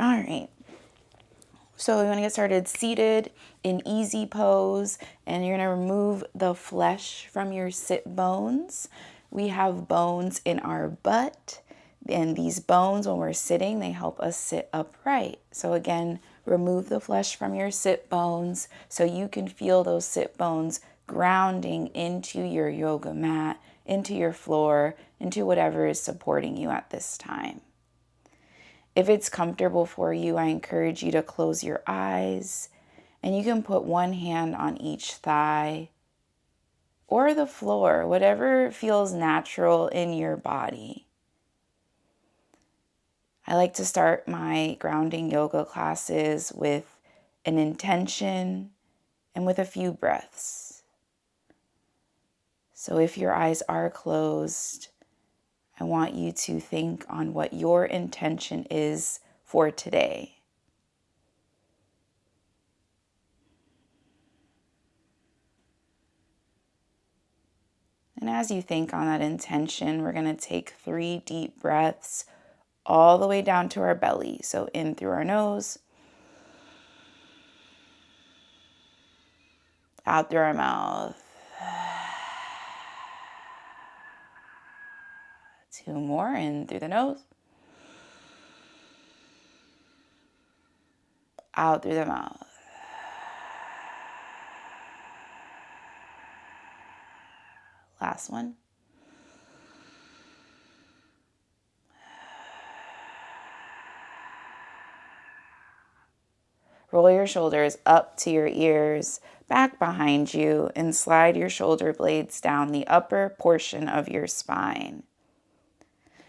All right. So we want to get started seated in easy pose, and you're going to remove the flesh from your sit bones. We have bones in our butt, and these bones, when we're sitting, they help us sit upright. So again, remove the flesh from your sit bones so you can feel those sit bones grounding into your yoga mat, into your floor, into whatever is supporting you at this time. If it's comfortable for you, I encourage you to close your eyes, and you can put one hand on each thigh or the floor, whatever feels natural in your body. I like to start my grounding yoga classes with an intention and with a few breaths. So if your eyes are closed, I want you to think on what your intention is for today. And as you think on that intention, we're going to take 3 deep breaths all the way down to our belly. So in through our nose, out through our mouth. 2 more, in through the nose, out through the mouth. Last one. Roll your shoulders up to your ears, back behind you, and slide your shoulder blades down the upper portion of your spine.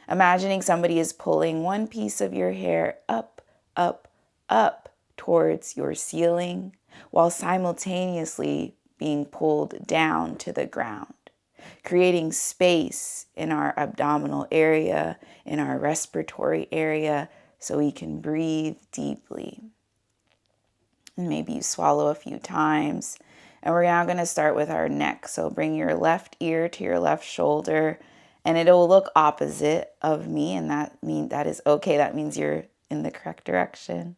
Imagining somebody is pulling one piece of your hair up, up, up towards your ceiling, while simultaneously being pulled down to the ground, creating space in our abdominal area, in our respiratory area, so we can breathe deeply. And maybe you swallow a few times. And we're now going to start with our neck. So bring your left ear to your left shoulder, and it'll look opposite of me, and that is okay. That means you're in the correct direction.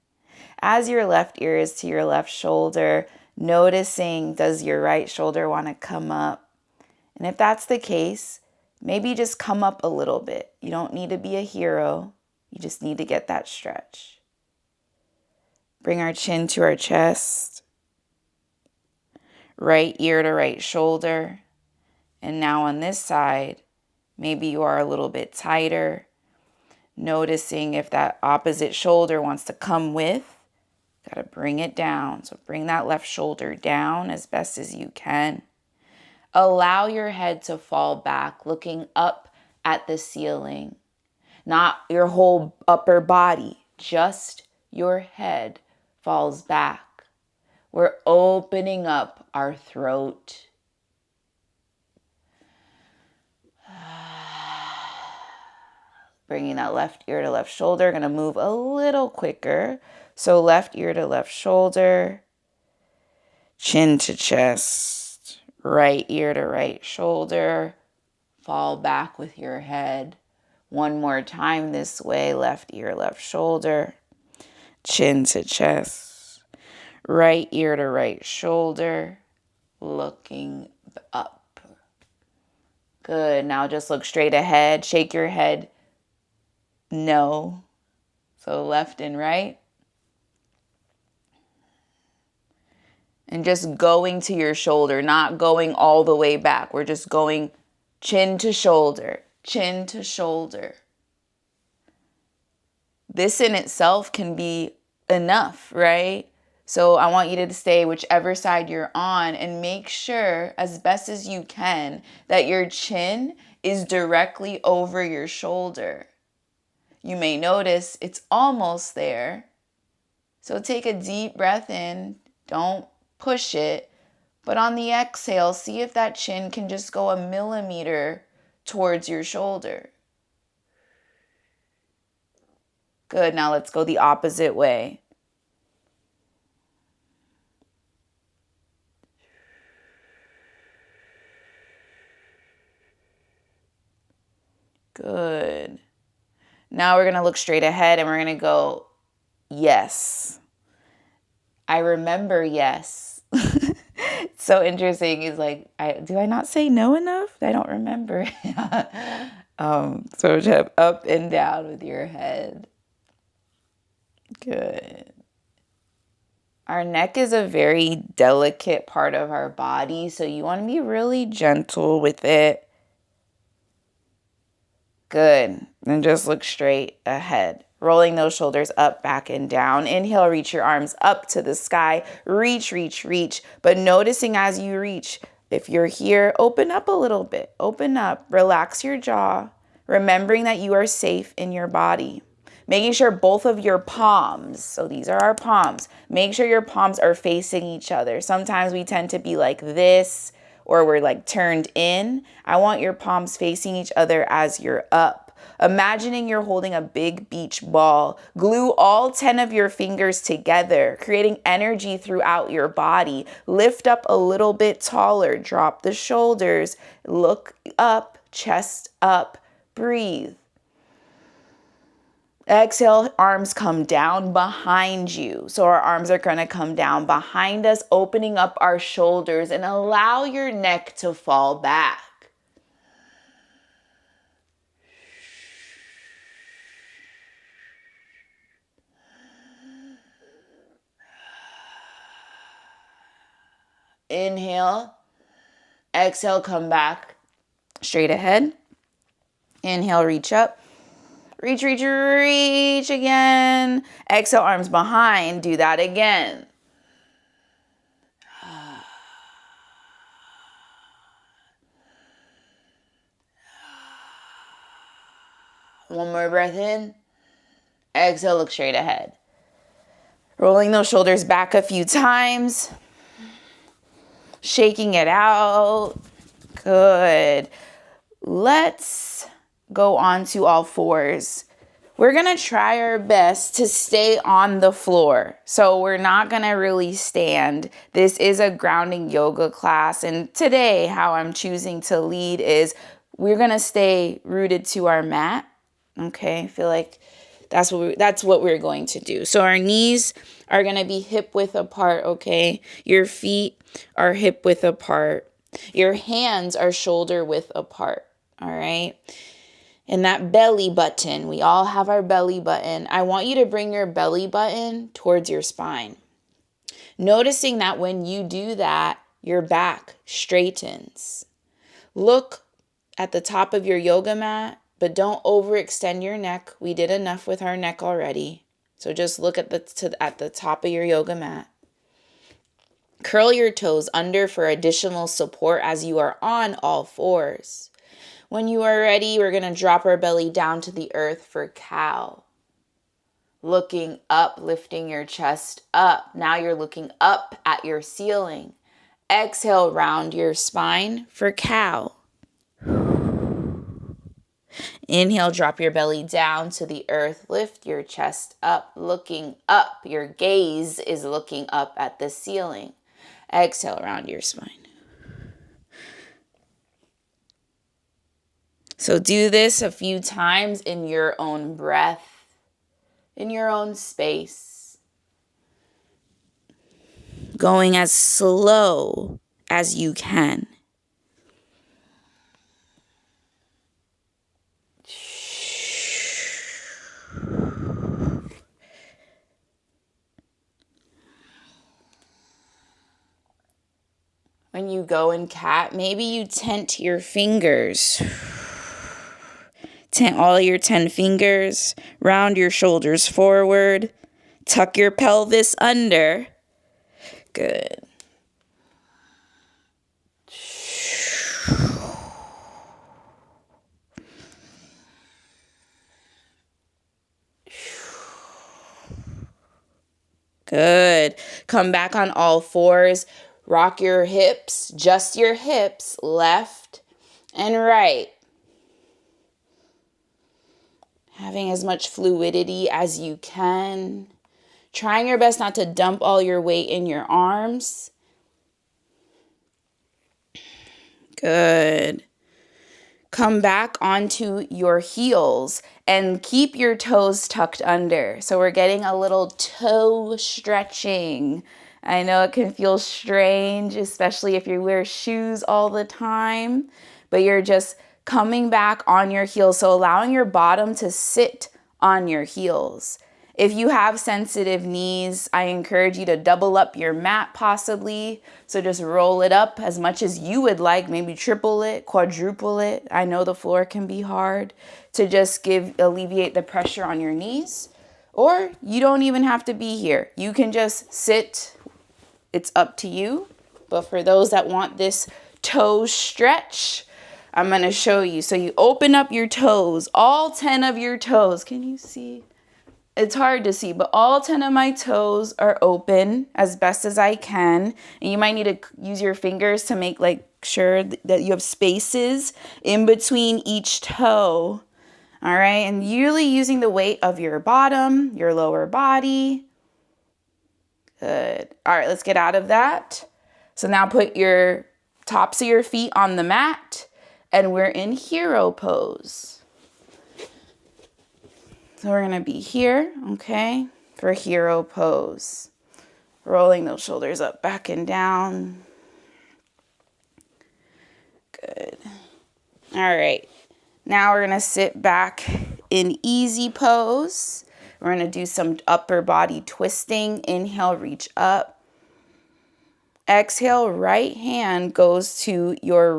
As your left ear is to your left shoulder, noticing, does your right shoulder want to come up? And if that's the case, maybe just come up a little bit. You don't need to be a hero. You just need to get that stretch. Bring our chin to our chest, right ear to right shoulder. And now on this side, maybe you are a little bit tighter, noticing if that opposite shoulder wants to come with. Got to bring it down. So bring that left shoulder down as best as you can. Allow your head to fall back, looking up at the ceiling. Not your whole upper body, just your head falls back. We're opening up our throat. Bringing that left ear to left shoulder. Going to move a little quicker. So left ear to left shoulder. Chin to chest. Right ear to right shoulder. Fall back with your head. One more time this way. Left ear, left shoulder. Chin to chest. Right ear to right shoulder. Looking up. Good. Now just look straight ahead. Shake your head. No. So left and right. And just going to your shoulder, not going all the way back. We're just going chin to shoulder, chin to shoulder. This in itself can be enough, right? So I want you to stay whichever side you're on and make sure as best as you can that your chin is directly over your shoulder. You may notice it's almost there. So take a deep breath in. Don't push it. But on the exhale, see if that chin can just go a millimeter towards your shoulder. Good. Now let's go the opposite way. Good. Now we're going to look straight ahead and we're going to go yes. I remember yes. It's so interesting. Is like, do I not say no enough? I don't remember. So up and down with your head. Good. Our neck is a very delicate part of our body, so you want to be really gentle with it. Good. And just look straight ahead. Rolling those shoulders up, back, and down. Inhale, reach your arms up to the sky. Reach, reach, reach. But noticing as you reach, if you're here, open up a little bit. Open up. Relax your jaw. Remembering that you are safe in your body. Making sure both of your palms, so these are our palms, make sure your palms are facing each other. Sometimes we tend to be like this, or we're like turned in. I want your palms facing each other as you're up. Imagining you're holding a big beach ball. Glue all 10 of your fingers together, creating energy throughout your body. Lift up a little bit taller. Drop the shoulders. Look up, chest up. Breathe. Exhale, arms come down behind you. So our arms are going to come down behind us, opening up our shoulders, and allow your neck to fall back. Inhale. Exhale, come back straight ahead. Inhale, reach up. Reach, reach, reach again. Exhale, arms behind. Do that again. One more breath in. Exhale, look straight ahead. Rolling those shoulders back a few times. Shaking it out. Good. Let's go on to all fours. We're going to try our best to stay on the floor. So we're not going to really stand. This is a grounding yoga class. And today, how I'm choosing to lead is we're going to stay rooted to our mat. Okay, I feel like that's what we're going to do. So our knees are going to be hip width apart, okay? Your feet are hip width apart. Your hands are shoulder width apart, all right? And that belly button, we all have our belly button. I want you to bring your belly button towards your spine. Noticing that when you do that, your back straightens. Look at the top of your yoga mat, but don't overextend your neck. We did enough with our neck already. So just look at the top of your yoga mat. Curl your toes under for additional support as you are on all fours. When you are ready, we're going to drop our belly down to the earth for cow. Looking up, lifting your chest up. Now you're looking up at your ceiling. Exhale, round your spine for cow. Inhale, drop your belly down to the earth. Lift your chest up, looking up. Your gaze is looking up at the ceiling. Exhale, round your spine. So do this a few times in your own breath, in your own space. Going as slow as you can. When you go in cat, maybe you tent your fingers. Tent all your 10 fingers. Round your shoulders forward. Tuck your pelvis under. Good. Good. Come back on all fours. Rock your hips, just your hips, left and right. Having as much fluidity as you can. Trying your best not to dump all your weight in your arms. Good. Come back onto your heels And keep your toes tucked under. So we're getting a little toe stretching. I know it can feel strange, especially if you wear shoes all the time, but you're just coming back on your heels. So allowing your bottom to sit on your heels. If you have sensitive knees, I encourage you to double up your mat possibly. So just roll it up as much as you would like, maybe triple it, quadruple it. I know the floor can be hard to just alleviate the pressure on your knees. Or you don't even have to be here. You can just sit. It's up to you. But for those that want this toe stretch, I'm going to show you. So you open up your toes, all 10 of your toes. Can you see? It's hard to see, but all 10 of my toes are open as best as I can. And you might need to use your fingers to make sure that you have spaces in between each toe. All right. And really using the weight of your bottom, your lower body. Good. All right. Let's get out of that. So now put your tops of your feet on the mat and we're in hero pose. So we're going to be here, okay, for hero pose. Rolling those shoulders up, back and down. Good. All right. Now we're going to sit back in easy pose. We're going to do some upper body twisting. Inhale, reach up. Exhale, right hand goes to your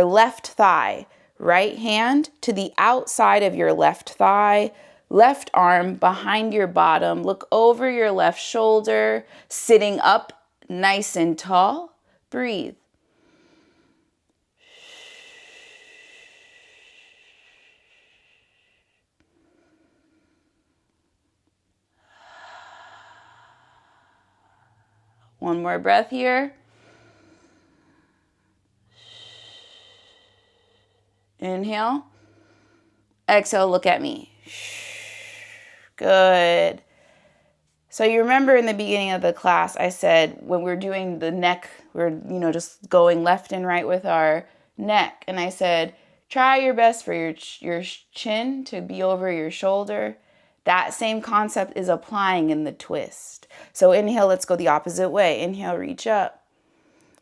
left thigh. Right hand to the outside of your left thigh. Left arm behind your bottom. Look over your left shoulder. Sitting up nice and tall. Breathe. One more breath here. Inhale. Exhale, look at me. Good. So you remember in the beginning of the class, I said when we're doing the neck, we're, just going left and right with our neck. And I said, try your best for your chin to be over your shoulder. That same concept is applying in the twist. So inhale, let's go the opposite way. Inhale, reach up.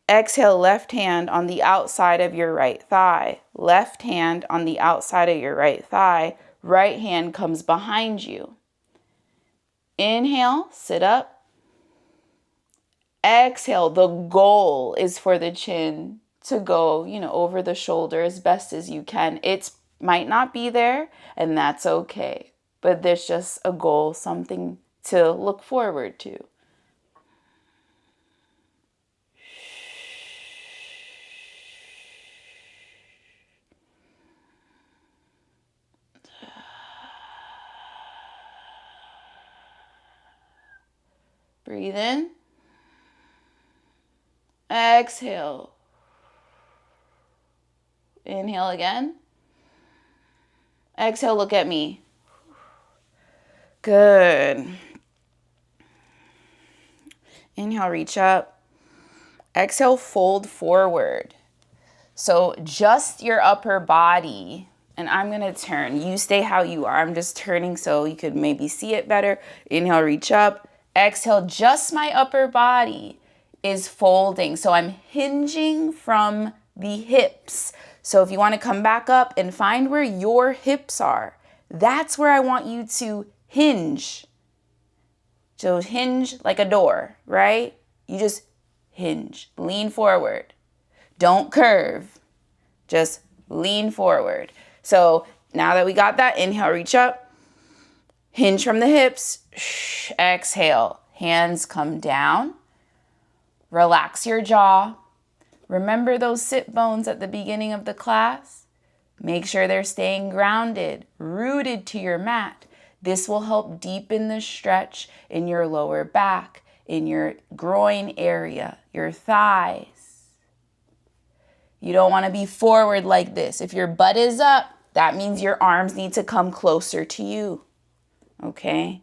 Exhale, left hand on the outside of your right thigh. Left hand on the outside of your right thigh. Right hand comes behind you. Inhale, sit up. Exhale, the goal is for the chin to go, over the shoulder as best as you can. It might not be there, and that's okay. But there's just a goal, something to look forward to. Breathe in. Exhale. Inhale again. Exhale, look at me. Good. Inhale, reach up. Exhale, fold forward. So just your upper body, and I'm going to turn. You stay how you are. I'm just turning so you could maybe see it better. Inhale, reach up. Exhale, just my upper body is folding. So I'm hinging from the hips. So if you want to come back up and find where your hips are, that's where I want you to hinge. So hinge like a door, right? You just hinge, lean forward. Don't curve, just lean forward. So now that we got that, inhale, reach up. Hinge from the hips. Exhale. Hands come down. Relax your jaw. Remember those sit bones at the beginning of the class? Make sure they're staying grounded, rooted to your mat. This will help deepen the stretch in your lower back, in your groin area, your thighs. You don't want to be forward like this. If your butt is up, that means your arms need to come closer to you. Okay?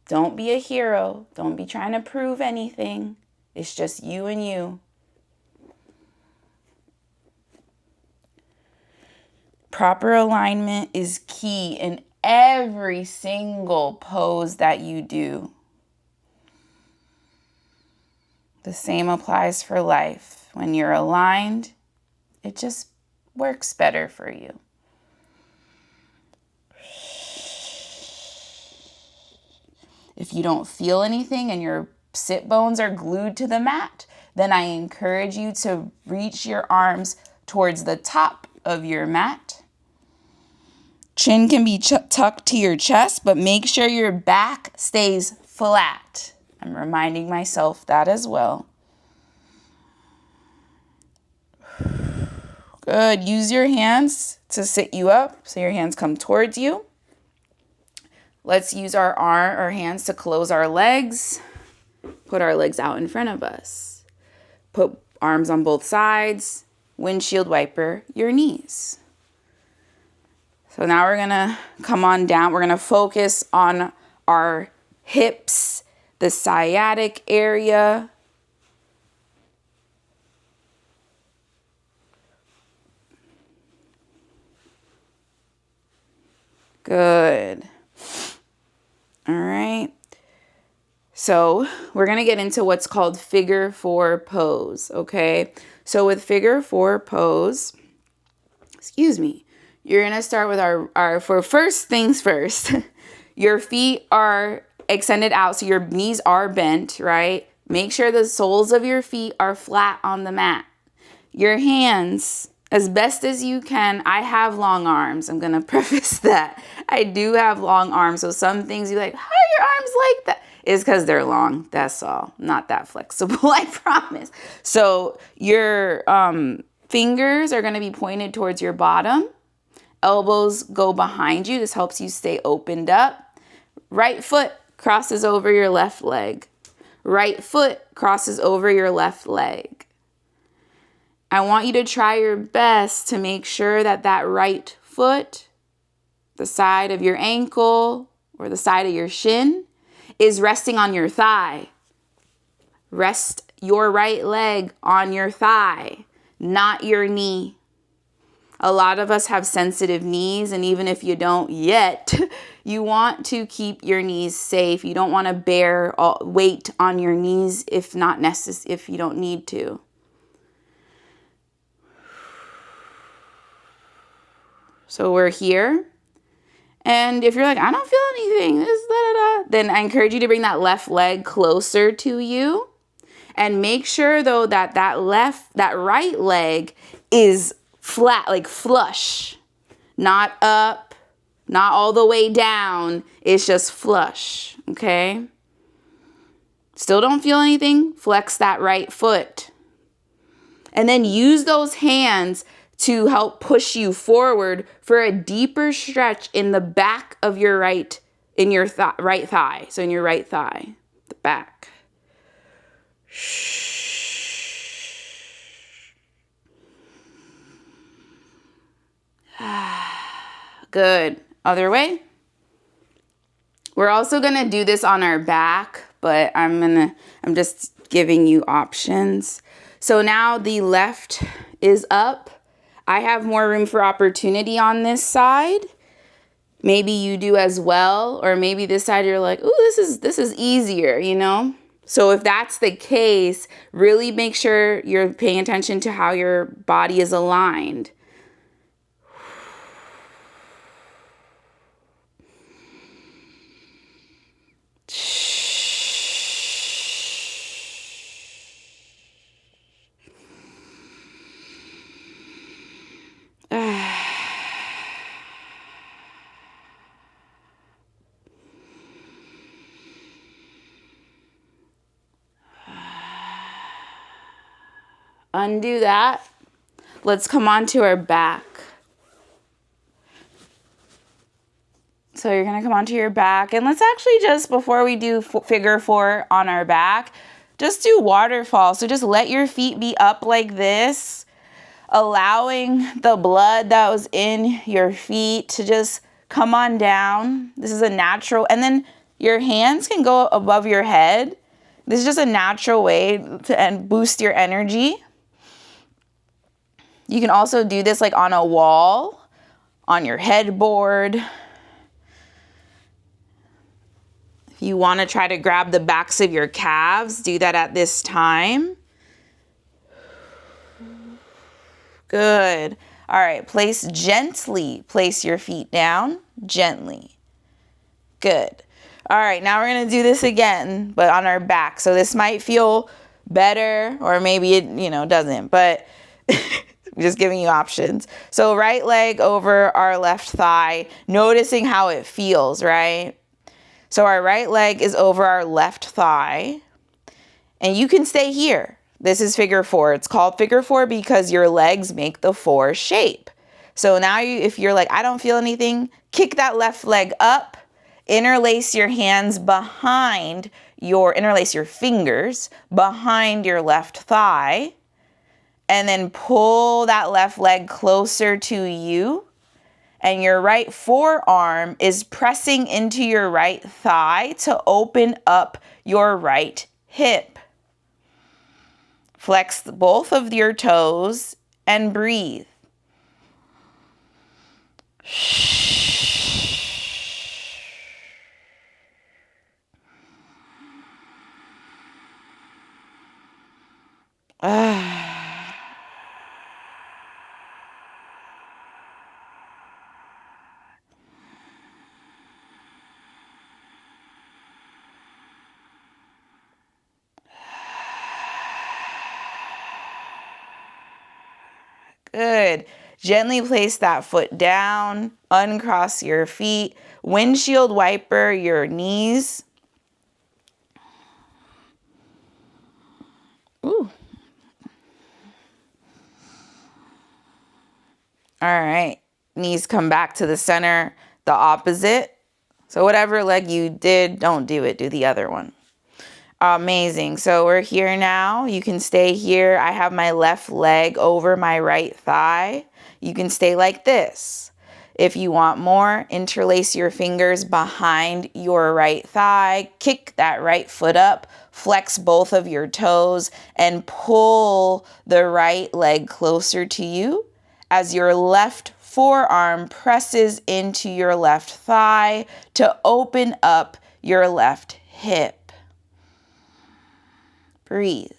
Don't be a hero. Don't be trying to prove anything. It's just you and you. Proper alignment is key in every single pose that you do. The same applies for life. When you're aligned, it just works better for you. If you don't feel anything and your sit bones are glued to the mat, then I encourage you to reach your arms towards the top of your mat. Chin can be tucked to your chest, but make sure your back stays flat. I'm reminding myself that as well. Good. Use your hands to sit you up, so your hands come towards you. Let's use our hands to close our legs. Put our legs out in front of us. Put arms on both sides. Windshield wiper your knees. So now we're going to come on down. We're going to focus on our hips, the sciatic area. Good. All right. So we're going to get into what's called figure 4 pose, okay? So with figure 4 pose, you're going to start with for first things first. Your feet are extended out, so your knees are bent, right? Make sure the soles of your feet are flat on the mat. Your hands, as best as you can. I have long arms. I'm going to preface that. I do have long arms, so some things you're like, how are your arms like that? It's because they're long. That's all. Not that flexible, I promise. So your fingers are going to be pointed towards your bottom. Elbows go behind you. This helps you stay opened up. Right foot crosses over your left leg. Right foot crosses over your left leg. I want you to try your best to make sure that right foot, the side of your ankle or the side of your shin, is resting on your thigh. Rest your right leg on your thigh, not your knee. A lot of us have sensitive knees, and even if you don't yet, you want to keep your knees safe. You don't want to bear weight on your knees if you don't need to. So we're here. And if you're like, I don't feel anything, then I encourage you to bring that left leg closer to you. And make sure, though, that right leg is flat, like flush. Not up, not all the way down. It's just flush, okay? Still don't feel anything? Flex that right foot. And then use those hands to help push you forward for a deeper stretch in the back of your right thigh. So in your right thigh, the back. Good. Other way. We're also going to do this on our back, but I'm just giving you options. So now the left is up. I have more room for opportunity on this side. Maybe you do as well, or maybe this side you're like, ooh, this is easier, you know? So if that's the case, really make sure you're paying attention to how your body is aligned. Undo that. Let's come on to our back. So you're going to come onto your back. And let's actually just, before we do figure 4 on our back, just do waterfall. So just let your feet be up like this, allowing the blood that was in your feet to just come on down. This is a natural. And then your hands can go above your head. This is just a natural way to boost your energy. You can also do this like on a wall. on your headboard. If you want to try to grab the backs of your calves, do that at this time. Good. All right, place your feet down gently. Good. All right, now we're going to do this again, but on our back. So this might feel better, or maybe it, doesn't, but I'm just giving you options. So right leg over our left thigh, noticing how it feels, right? So our right leg is over our left thigh, and you can stay here. This is figure 4. It's called figure 4 because your legs make the 4 shape. So now if you're like, I don't feel anything, kick that left leg up, interlace your fingers behind your left thigh, and then pull that left leg closer to you. And your right forearm is pressing into your right thigh to open up your right hip. Flex both of your toes and breathe. Good. Gently place that foot down, uncross your feet, windshield wiper your knees. Ooh. All right. Knees come back to the center, the opposite. So whatever leg you did, don't do it. Do the other one. Amazing. So we're here now. You can stay here. I have my left leg over my right thigh. You can stay like this. If you want more, interlace your fingers behind your right thigh. Kick that right foot up. Flex both of your toes and pull the right leg closer to you as your left forearm presses into your left thigh to open up your left hip. Breathe.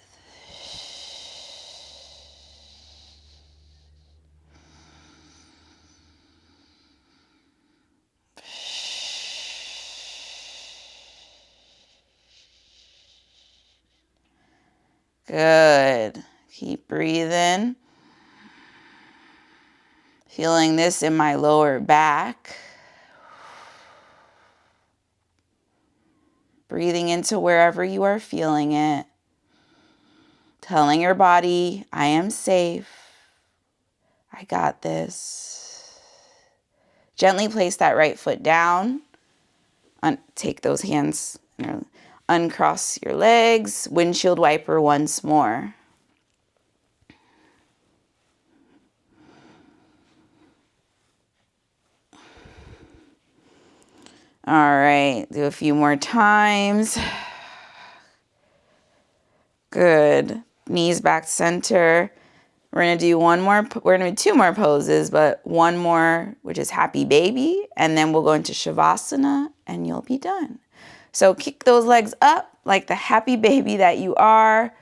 Good. Keep breathing. Feeling this in my lower back. Breathing into wherever you are feeling it. Telling your body, I am safe. I got this. Gently place that right foot down. Take those hands, uncross your legs, windshield wiper once more. All right, do a few more times. Good. Knees back center. We're going to do 2 more poses, but one more, which is happy baby, and then we'll go into shavasana and you'll be done. So kick those legs up like the happy baby that you are.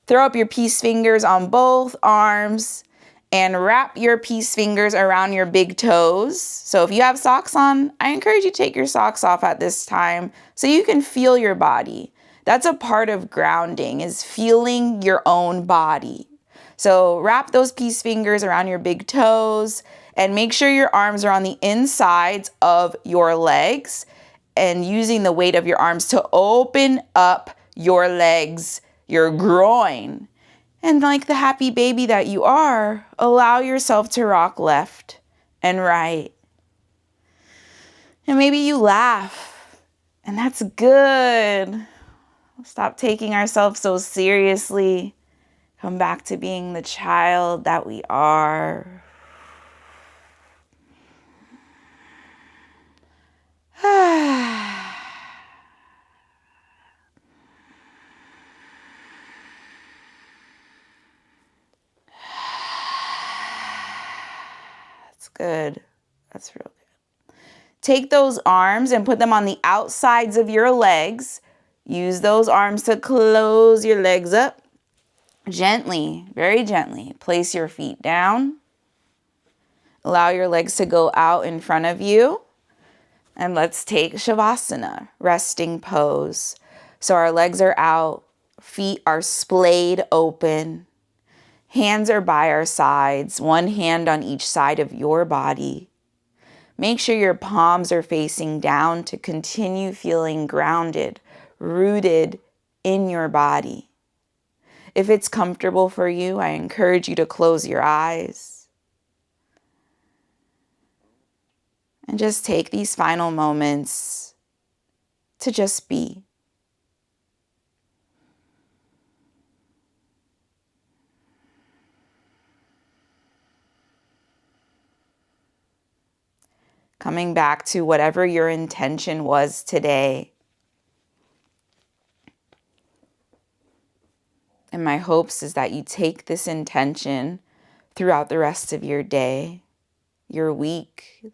Throw up your peace fingers on both arms and wrap your peace fingers around your big toes. So if you have socks on, I encourage you to take your socks off at this time so you can feel your body. That's a part of grounding, is feeling your own body. So wrap those peace fingers around your big toes and make sure your arms are on the insides of your legs and using the weight of your arms to open up your legs, your groin. And like the happy baby that you are, allow yourself to rock left and right. And maybe you laugh, and that's good. Stop taking ourselves so seriously. Come back to being the child that we are. That's good. That's real good. Take those arms and put them on the outsides of your legs. Use those arms to close your legs up. Gently, very gently, place your feet down. Allow your legs to go out in front of you. And let's take Shavasana, resting pose. So our legs are out, feet are splayed open. Hands are by our sides, one hand on each side of your body. Make sure your palms are facing down to continue feeling grounded, rooted in your body. If it's comfortable for you, I encourage you to close your eyes. And just take these final moments to just be. Coming back to whatever your intention was today. And my hopes is that you take this intention throughout the rest of your day, your week.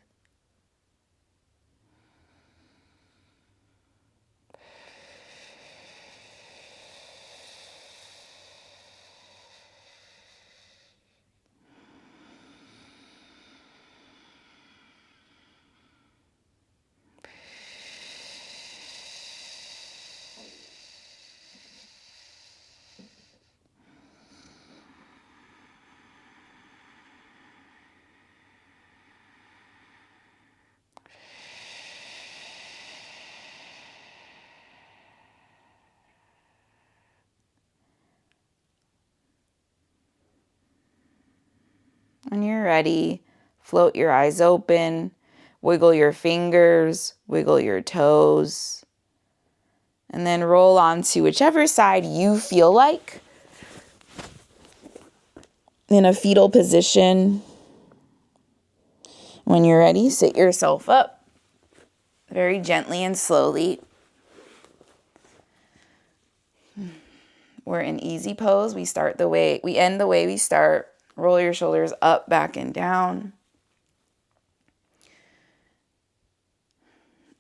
When you're ready, float your eyes open, wiggle your fingers, wiggle your toes, and then roll onto whichever side you feel like in a fetal position. When you're ready, sit yourself up very gently and slowly. We're in easy pose. We end the way we start. Roll your shoulders up, back, and down.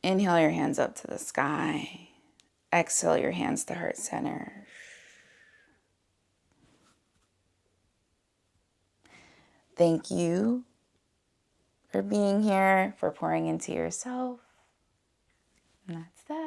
Inhale your hands up to the sky. Exhale your hands to heart center. Thank you for being here, for pouring into yourself. And that's that.